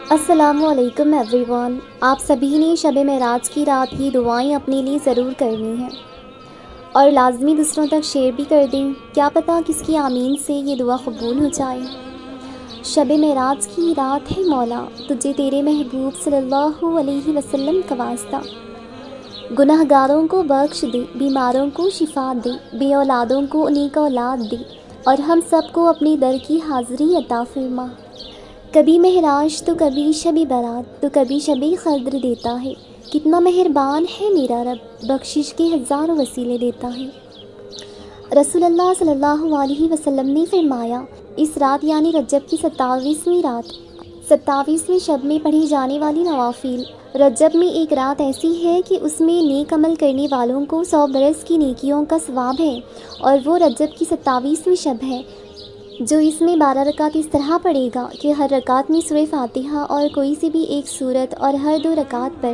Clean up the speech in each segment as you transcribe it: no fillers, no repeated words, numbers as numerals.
السلام علیکم every one. آپ سبھی نے شب معراج کی رات یہ دعائیں اپنے لیے ضرور کرنی ہیں اور لازمی دوسروں تک شیئر بھی کر دیں۔ کیا پتہ کس کی آمین سے یہ دعا قبول ہو جائے۔ شب معراج کی رات ہے مولا، تجھے تیرے محبوب صلی اللہ علیہ وسلم کا واسطہ۔ گناہ گاروں کو بخش دے، بیماروں کو شفا دے، بے اولادوں کو نیک اولاد دے اور ہم سب کو اپنے در کی حاضری عطا فرما۔ کبھی معراج تو کبھی شب برات تو کبھی شب قدر دیتا ہے، کتنا مہربان ہے میرا رب، بخشش کے ہزاروں وسیلے دیتا ہے۔ رسول اللہ صلی اللہ علیہ وسلم نے فرمایا، اس رات یعنی رجب کی 27ویں رات، 27ویں شب میں پڑھی جانے والی نوافل۔ رجب میں ایک رات ایسی ہے کہ اس میں نیک عمل کرنے والوں کو 100 برس کی نیکیوں کا ثواب ہے، اور وہ رجب کی 27ویں شب ہے جو اس میں 12 رکعت اس طرح پڑھے گا کہ ہر رکعت میں سورہ فاتحہ اور کوئی سی بھی ایک سورت، اور ہر 2 رکعت پر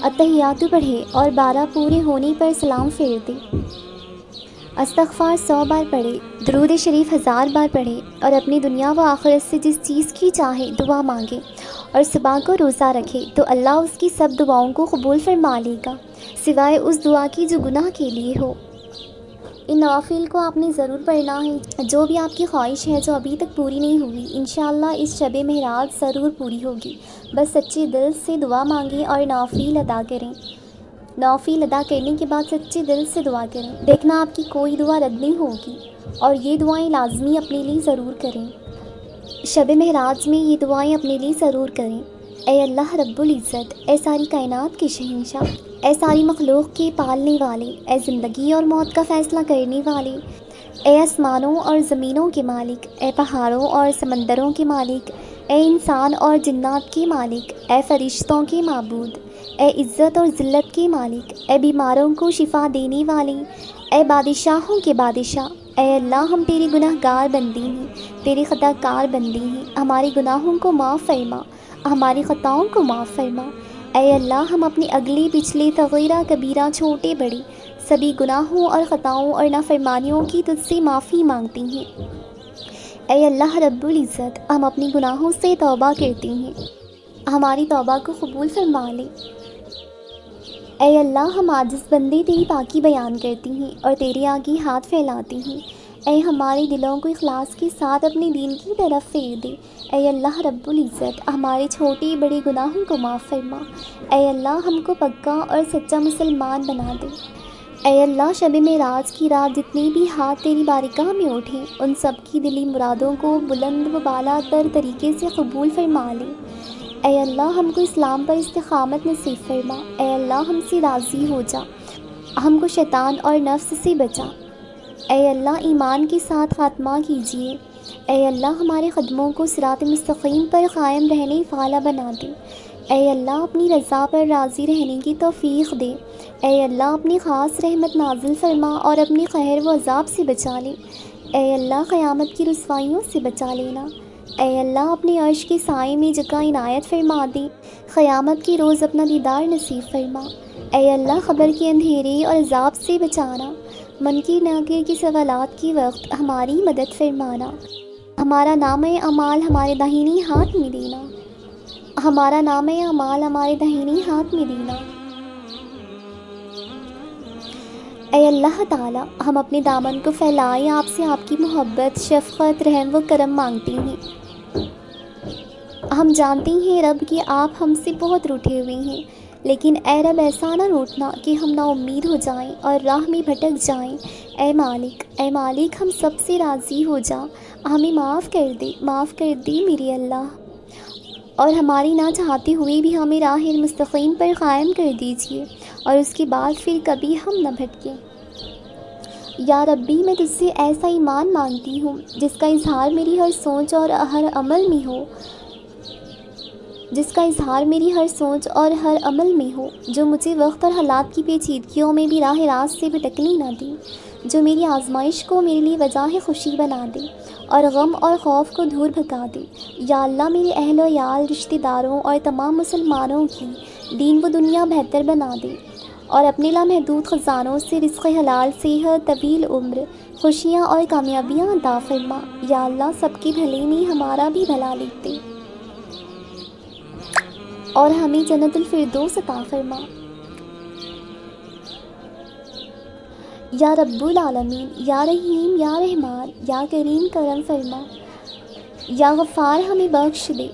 التحیات پڑھے اور 12 پورے ہونے پر سلام پھیر دے۔ استغفار 100 بار پڑھے، درود شریف 1000 بار پڑھے اور اپنی دنیا و آخرت سے جس چیز کی چاہے دعا مانگے اور صبح کو روزہ رکھے تو اللہ اس کی سب دعاؤں کو قبول فرما لے گا، سوائے اس دعا کی جو گناہ کے لیے ہو۔ ان نوافل کو آپ نے ضرور پڑھنا ہے۔ جو بھی آپ کی خواہش ہے جو ابھی تک پوری نہیں ہوئی، انشاءاللہ اس شب معراج ضرور پوری ہوگی۔ بس سچے دل سے دعا مانگیں اور نوافل ادا کریں۔ نوافل ادا کرنے کے بعد سچے دل سے دعا کریں، دیکھنا آپ کی کوئی دعا رد نہیں ہوگی، اور یہ دعائیں لازمی اپنے لیے ضرور کریں۔ شب معراج میں یہ دعائیں اپنے لیے ضرور کریں۔ اے اللہ رب العزت، اے ساری کائنات کے شہنشاہ، اے ساری مخلوق کے پالنے والے، اے زندگی اور موت کا فیصلہ کرنے والے، اے آسمانوں اور زمینوں کے مالک، اے پہاڑوں اور سمندروں کے مالک، اے انسان اور جنات کے مالک، اے فرشتوں کے معبود، اے عزت اور ذلت کے مالک، اے بیماروں کو شفا دینے والے، اے بادشاہوں کے بادشاہ، اے اللہ ہم تیری گناہ گار بندے ہیں، تیری خطا کار بندے ہیں، ہمارے گناہوں کو معاف فرما، ہماری خطاؤں کو معاف فرما۔ اے اللہ ہم اپنے اگلے پچھلے صغیرہ کبیرہ چھوٹے بڑے سبھی گناہوں اور خطاؤں اور نافرمانیوں کی تجھ سے معافی مانگتے ہیں۔ اے اللہ رب العزت، ہم اپنے گناہوں سے توبہ کرتے ہیں، ہماری توبہ کو قبول فرما لے۔ اے اللہ ہم عاجز بندے تیری پاکی بیان کرتے ہیں اور تیرے آگے ہاتھ پھیلاتے ہیں۔ اے ہمارے دلوں کو اخلاص کے ساتھ اپنے دین کی طرف پھیر دے۔ اے اللہ رب العزت، ہمارے چھوٹے بڑے گناہوں کو معاف فرما۔ اے اللہ ہم کو پکا اور سچا مسلمان بنا دے۔ اے اللہ شب معراج کی رات جتنے بھی ہاتھ تیری بارگاہ میں اٹھیں، ان سب کی دلی مرادوں کو بلند و بالا تر طریقے سے قبول فرما لے۔ اے اللہ ہم کو اسلام پر استقامت نصیب فرما۔ اے اللہ ہم سے راضی ہو جا، ہم کو شیطان اور نفس سے بچا۔ اے اللہ ایمان کے ساتھ خاتمہ کیجیے۔ اے اللہ ہمارے قدموں کو صراط مستقیم پر قائم رہنے والا بنا دے۔ اے اللہ اپنی رضا پر راضی رہنے کی توفیق دے۔ اے اللہ اپنی خاص رحمت نازل فرما اور اپنے قہر و عذاب سے بچا لے۔ اے اللہ قیامت کی رسوائیوں سے بچا لینا۔ اے اللہ اپنے عرش کے سائے میں جگہ عنایت فرما دے، قیامت کے روز اپنا دیدار نصیب فرما۔ اے اللہ قبر کے اندھیرے اور عذاب سے بچانا، منکر ناکر کے سوالات کے وقت ہماری مدد فرمانا، ہمارا نام اعمال ہمارے داہنے ہاتھ میں دینا، ہمارا نام اعمال ہمارے داہنے ہاتھ میں دینا۔ اے اللہ تعالی ہم اپنے دامن کو پھیلائے آپ سے آپ کی محبت، شفقت، رحم و کرم مانگتے ہیں۔ ہم جانتے ہیں رب کہ آپ ہم سے بہت روٹھے ہوئے ہیں، لیکن اے رب ایسا نہ روٹنا کہ ہم نا امید ہو جائیں اور راہ میں بھٹک جائیں۔ اے مالک ہم سب سے راضی ہو جا، ہمیں معاف کر دے میرے اللہ، اور ہماری نہ چاہتے ہوئے بھی ہمیں راہ مستقیم پر قائم کر دیجیے، اور اس کے بعد پھر کبھی ہم نہ بھٹکیں۔ یا ربی میں تجھ سے ایسا ایمان مانگتی ہوں جس کا اظہار میری ہر سوچ اور ہر عمل میں ہو، جو مجھے وقت اور حالات کی پیچیدگیوں میں بھی راہ راست سے بھٹکنے نہ دے، جو میری آزمائش کو میرے لیے وجہ خوشی بنا دے اور غم اور خوف کو دور بھگا دے۔ یا اللہ میرے اہل و عیال، رشتہ داروں اور تمام مسلمانوں کی دین و دنیا بہتر بنا دے، اور اپنے لامحدود خزانوں سے رزق حلال، صحت، طویل عمر، خوشیاں اور کامیابیاں عطا فرما۔ یا اللہ سب کے بھلے میں ہمارا بھی بھلا لکھ دے۔ اور ہمیں جنت الفردوس عطا فرما۔ یا رب العالمین، یا رحیم یا رحمان یا کریم کرم فرما، یا غفار ہمیں بخش دے،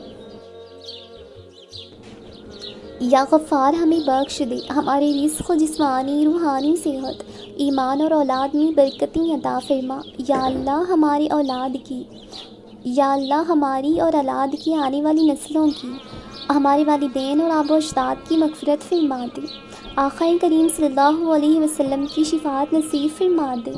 یا غفار ہمیں بخش دے، ہمارے رزق و جسمانی روحانی صحت، ایمان اور اولاد میں برکتیں عطا فرما۔ یا اللہ ہماری اولاد کی، یا اللہ ہماری اور اولاد کی آنے والی نسلوں کی، ہمارے والدین اور آبا و اجداد کی مغفرت فرما دے، آقا کریم صلی اللہ علیہ وسلم کی شفاعت نصیب فرما دے۔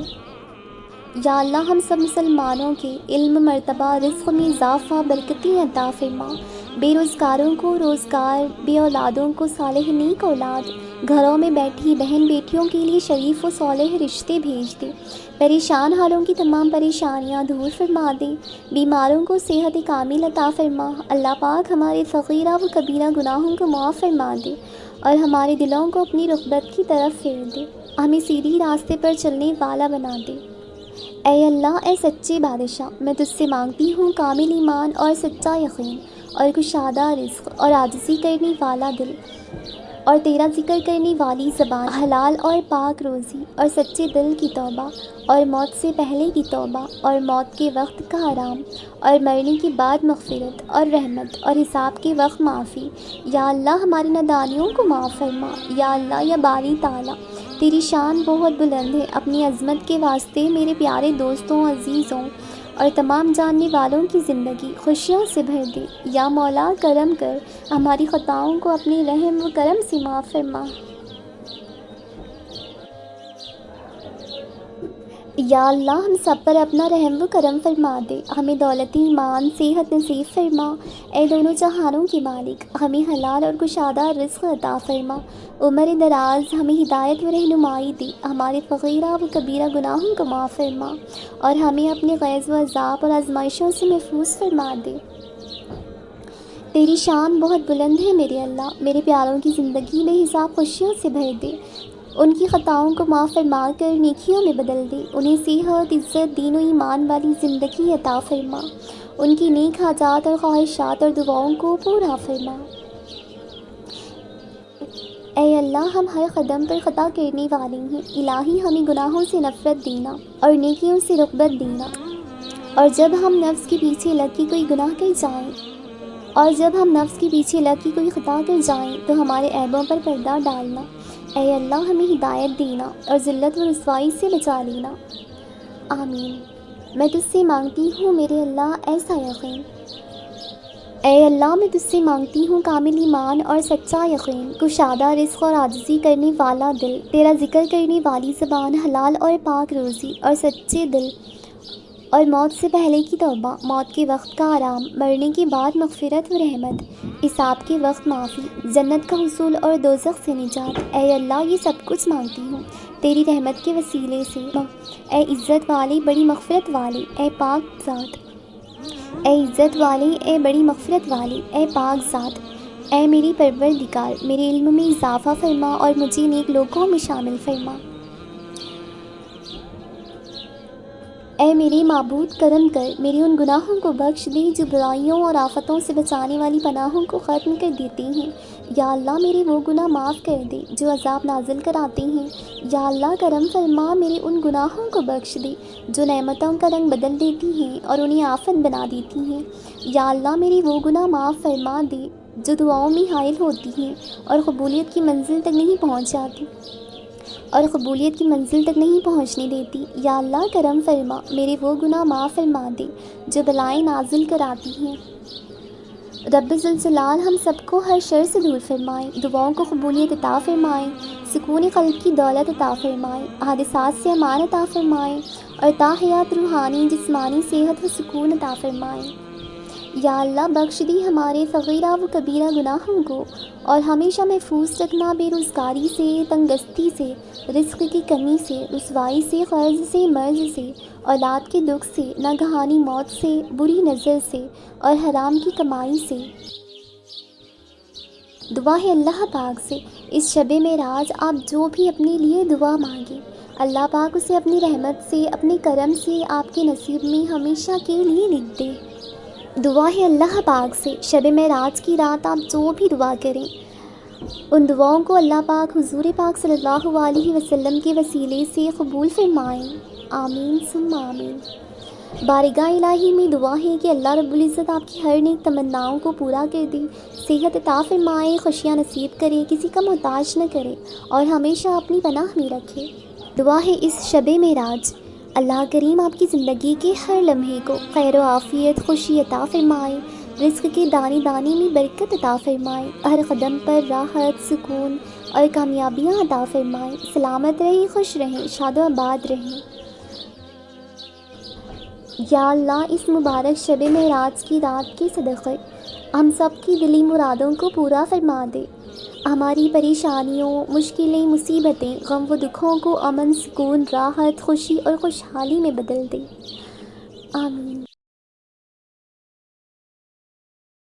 یا اللہ ہم سب مسلمانوں کے علم، مرتبہ، رزق میں اضافہ، برکتیں عطا فرما، بے روزگاروں کو روزگار، بے اولادوں کو صالح نیک اولاد، گھروں میں بیٹھی بہن بیٹیوں کے لیے شریف و صالح رشتے بھیج دے، پریشان حالوں کی تمام پریشانیاں دور فرما دے، بیماروں کو صحت کامل عطا فرما۔ اللہ پاک ہمارے صغیرہ و کبیرہ گناہوں کو معاف فرما دے اور ہمارے دلوں کو اپنی رغبت کی طرف پھیر دے، ہمیں سیدھی راستے پر چلنے والا بنا دے۔ اے اللہ، اے سچے بادشاہ، میں تجھ سے مانگتی ہوں کامل ایمان اور سچا یقین اور کشادہ رزق اور عاجزی کرنے والا دل اور تیرا ذکر کرنے والی زبان، حلال اور پاک روزی اور سچے دل کی توبہ اور موت سے پہلے کی توبہ اور موت کے وقت کا آرام اور مرنے کے بعد مغفرت اور رحمت اور حساب کے وقت معافی۔ یا اللہ ہماری نادانیوں کو معاف فرما۔ یا اللہ یا باری تعالیٰ، تیری شان بہت بلند ہے، اپنی عظمت کے واسطے میرے پیارے دوستوں، عزیزوں اور تمام جاننے والوں کی زندگی خوشیوں سے بھر دے۔ یا مولا کرم کر، ہماری خطاؤں کو اپنے رحم و کرم سے معاف فرما۔ یا اللہ ہم سب پر اپنا رحم و کرم فرما دے، ہمیں دولت ایمان صحت نصیب فرما۔ اے دونوں جہانوں کے مالک، ہمیں حلال اور کشادہ رزق عطا فرما، عمر دراز، ہمیں ہدایت و رہنمائی دے، ہمارے صغیرہ و کبیرہ گناہوں کو معاف فرما اور ہمیں اپنے غیظ و عذاب اور آزمائشوں سے محفوظ فرما دے۔ تیری شان بہت بلند ہے میرے اللہ، میرے پیاروں کی زندگی میں حساب خوشیوں سے بھر دے، ان کی خطاؤں کو معاف فرما کر نیکیوں میں بدل دے، انہیں صحت، عزت، دین و ایمان والی زندگی عطا فرما، ان کی نیک حاجات اور خواہشات اور دعاؤں کو پورا فرما۔ اے اللہ ہم ہر قدم پر خطا کرنے والے ہیں، الہی ہمیں گناہوں سے نفرت دینا اور نیکیوں سے رغبت دینا، اور جب ہم نفس کے پیچھے لگ کے کوئی گناہ کر جائیں خطا کر جائیں تو ہمارے عیبوں پر پردہ ڈالنا۔ اے اللہ ہمیں ہدایت دینا اور ذلت و رسوائی سے بچا لینا، آمین۔ میں تجھ سے مانگتی ہوں میرے اللہ ایسا یقین، اے اللہ میں تجھ سے مانگتی ہوں کامل ایمان اور سچا یقین، کشادہ رزق اور عاجزی کرنے والا دل، تیرا ذکر کرنے والی زبان، حلال اور پاک روزی اور سچے دل اور موت سے پہلے کی توبہ، موت کے وقت کا آرام، مرنے کے بعد مغفرت و رحمت، حساب کے وقت معافی، جنت کا حصول اور دوزخ سے نجات۔ اے اللہ یہ سب کچھ مانگتی ہوں تیری رحمت کے وسیلے سے، اے عزت والے، بڑی مغفرت والے، اے پاک ذات، اے عزت والے، اے بڑی مغفرت والے، اے پاک ذات، اے میری پروردگار، میرے علم میں اضافہ فرما اور مجھے نیک لوگوں میں شامل فرما۔ اے میرے معبود کرم کر، میرے ان گناہوں کو بخش دے جو برائیوں اور آفتوں سے بچانے والی پناہوں کو ختم کر دیتے ہیں۔ یا اللہ میرے وہ گناہ معاف کر دے جو عذاب نازل کراتے ہیں۔ یا اللہ کرم فرما، میرے ان گناہوں کو بخش دے جو نعمتوں کا رنگ بدل دیتی ہیں اور انہیں آفت بنا دیتی ہیں۔ یا اللہ میرے وہ گناہ معاف فرما دے جو دعاؤں میں حائل ہوتی ہیں اور قبولیت کی منزل تک نہیں پہنچنے دیتی۔ یا اللہ کرم فرما، میرے وہ گناہ معاف فرما دے جو بلائیں نازل کراتی ہیں۔ رب ذوالجلال ہم سب کو ہر شر سے دور فرمائے، دعاؤں کو قبولیت عطا فرمائے، سکون قلب کی دولت عطا فرمائے، حادثات سے امان عطا فرمائے اور تا حیات روحانی جسمانی صحت و سکون عطا فرمائے۔ یا اللہ بخش دی ہمارے صغیرہ و کبیرہ گناہوں کو اور ہمیشہ محفوظ رکھنا بے روزگاری سے، تنگستی سے، رزق کی کمی سے، رسوائی سے، قرض سے، مرض سے، اولاد کے دکھ سے، ناگہانی موت سے، بری نظر سے اور حرام کی کمائی سے۔ دعا ہے اللہ پاک سے، اس شب معراج آپ جو بھی اپنے لیے دعا مانگے، اللہ پاک اسے اپنی رحمت سے، اپنے کرم سے آپ کے نصیب میں ہمیشہ کے لیے لکھ دے۔ دعا ہے اللہ پاک سے شب معراج کی رات آپ جو بھی دعا کریں ان دعاؤں کو اللہ پاک حضور پاک صلی اللہ علیہ وسلم کے وسیلے سے قبول فرمائیں، آمین ثم آمین۔ بارگاہ الہی میں دعا ہے کہ اللہ رب العزت آپ کی ہر نیک تمناؤں کو پورا کر دے، صحت عطا فرمائے، خوشیاں نصیب کرے، کسی کا محتاج نہ کرے اور ہمیشہ اپنی پناہ میں رکھے۔ دعا ہے اس شب معراج اللہ کریم آپ کی زندگی کے ہر لمحے کو خیر و عافیت، خوشی عطا فرمائے، رزق کے دانے دانے میں برکت عطا فرمائے، ہر قدم پر راحت، سکون اور کامیابیاں عطا فرمائے، سلامت رہیں، خوش رہیں، شاد و آباد رہیں۔ یا اللہ اس مبارک شب معراج کی رات کے صدقے ہم سب کی دلی مرادوں کو پورا فرما دے، ہماری پریشانیوں، مشکلیں، مصیبتیں، غم و دکھوں کو امن، سکون، راحت، خوشی اور خوشحالی میں بدل دے، آمین۔